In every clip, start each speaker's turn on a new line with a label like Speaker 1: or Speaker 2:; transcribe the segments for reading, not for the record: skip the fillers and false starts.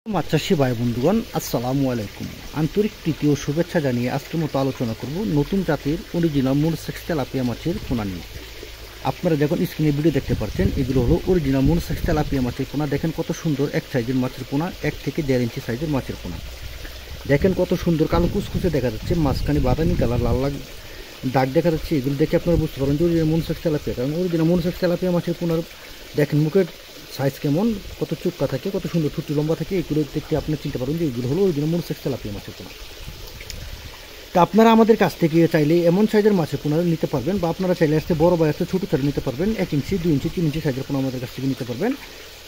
Speaker 1: মাছ চাষি ভাই বন্ধুগণ, আসসালামু আলাইকুম। আন্তরিক প্রীতি ও শুভেচ্ছা জানিয়ে আজকের মতো আলোচনা করব নতুন জাতের অরিজিনাল মনোসেক্স তেলাপিয়া মাছের পোনা নিয়ে। আপনারা যখন স্ক্রিনে ভিডিও দেখতে পাচ্ছেন, এগুলো হলো অরিজিনাল মনোসেক্স তেলাপিয়া মাছের পোনা। দেখেন কত সুন্দর এক সাইজের মাছের পোনা, 1 থেকে 1.5 ইঞ্চি সাইজের মাছের পোনা। দেখেন কত সুন্দর কালো কুচকুচে দেখা যাচ্ছে, মাঝখানে বাদামি কালার লাল লাল দাগ দেখা যাচ্ছে। এগুলো দেখে আপনারা বুঝতে পারেন যে অরিজিনাল মনোসেক্স তেলাপিয়া। কারণ অরিজিনাল মনোসেক্স তেলাপিয়া মাছের পোনার দেখেন মুখের সাইজ কেমন, কত চুক্কা থাকে, কত সুন্দর ঠুটি লম্বা থাকে। এগুলো দেখতে আপনারা চিনতে পারেন যে এগুলো হলো অরিজিনাল মনোসেক্স তেলাপিয়া মাছের পোনা। তা আপনারা আমাদের কাছ থেকে চাইলে এমন সাইজের মাছের পোনা নিতে পারবেন, বা আপনারা চাইলে আসতে বড় বা আসতে ছোটো ছোটো নিতে পারবেন। 1 ইঞ্চি, 2 ইঞ্চি, 3 ইঞ্চি সাইজের পোনা আমাদের কাছ থেকে নিতে পারবেন।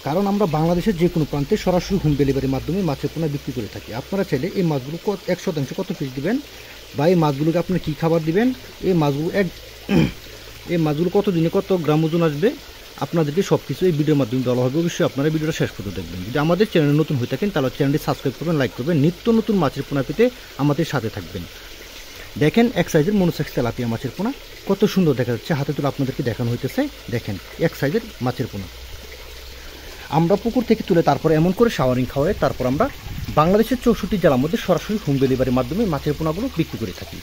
Speaker 1: কারণ আমরা বাংলাদেশের যে কোনো প্রান্তে সরাসরি হোম ডেলিভারির মাধ্যমে মাছের পোনা বিক্রি করে থাকি। আপনারা চাইলে এই মাছগুলো 100% কত পিস দিবেন, বা এই মাছগুলোকে আপনারা কী খাবার দিবেন, এই মাছগুলো কত দিনে কত গ্রাম ওজন আসবে, আপনাদেরকে সব কিছু এই ভিডিওর মাধ্যমে বলা হবে। অবশ্যই আপনারা ভিডিওটা শেষ পর্যন্ত দেখবেন। যদি আমাদের চ্যানেলে নতুন হয়ে থাকেন তাহলে চ্যানেলটি সাবস্ক্রাইব করবেন, লাইক করবেন, নিত্য নতুন মাছের পোনা পেতে আমাদের সাথে থাকবেন। দেখেন এক সাইজের মনোসেক্স তেলাপিয়া মাছের পোনা কত সুন্দর দেখা যাচ্ছে, হাতে তুলে আপনাদেরকে দেখানো হইতেছে। দেখেন এক সাইজের মাছের পোনা আমরা পুকুর থেকে তুলে তারপর এমন করে শাওয়ারিং খাওয়াই, তারপর আমরা বাংলাদেশের 64 জেলার মধ্যে সরাসরি হোম ডেলিভারির মাধ্যমে মাছের পোনাগুলো বিক্রি করে থাকি।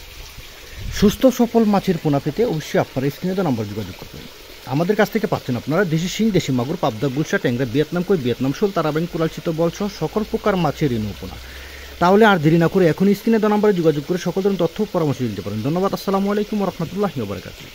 Speaker 1: সুস্থ সফল মাছের পোনা পেতে অবশ্যই আপনারা স্ক্রিনে দেওয়া নাম্বার যোগাযোগ করবেন। আমাদের কাছ থেকে পাচ্ছেন আপনারা দেশি শিং, দেশি মাগুর, পাবদা, গুলশা, ট্যাংরা, ভিয়েতনাম কই, ভিয়েতনাম শোল, তারাবাইন, কোরাল, চিতল, বলসহ সকল প্রকার মাছের রেণু পোনা। তাহলে আর দেরি না করে এখন স্ক্রিনে দেওয়া নাম্বারে যোগাযোগ করে সকল ধরনের তথ্য পরামর্শ দিতে পারেন। ধন্যবাদ। আসসালামু আলাইকুম ওয়া রাহমাতুল্লাহি ওয়া বারাকাতুহু।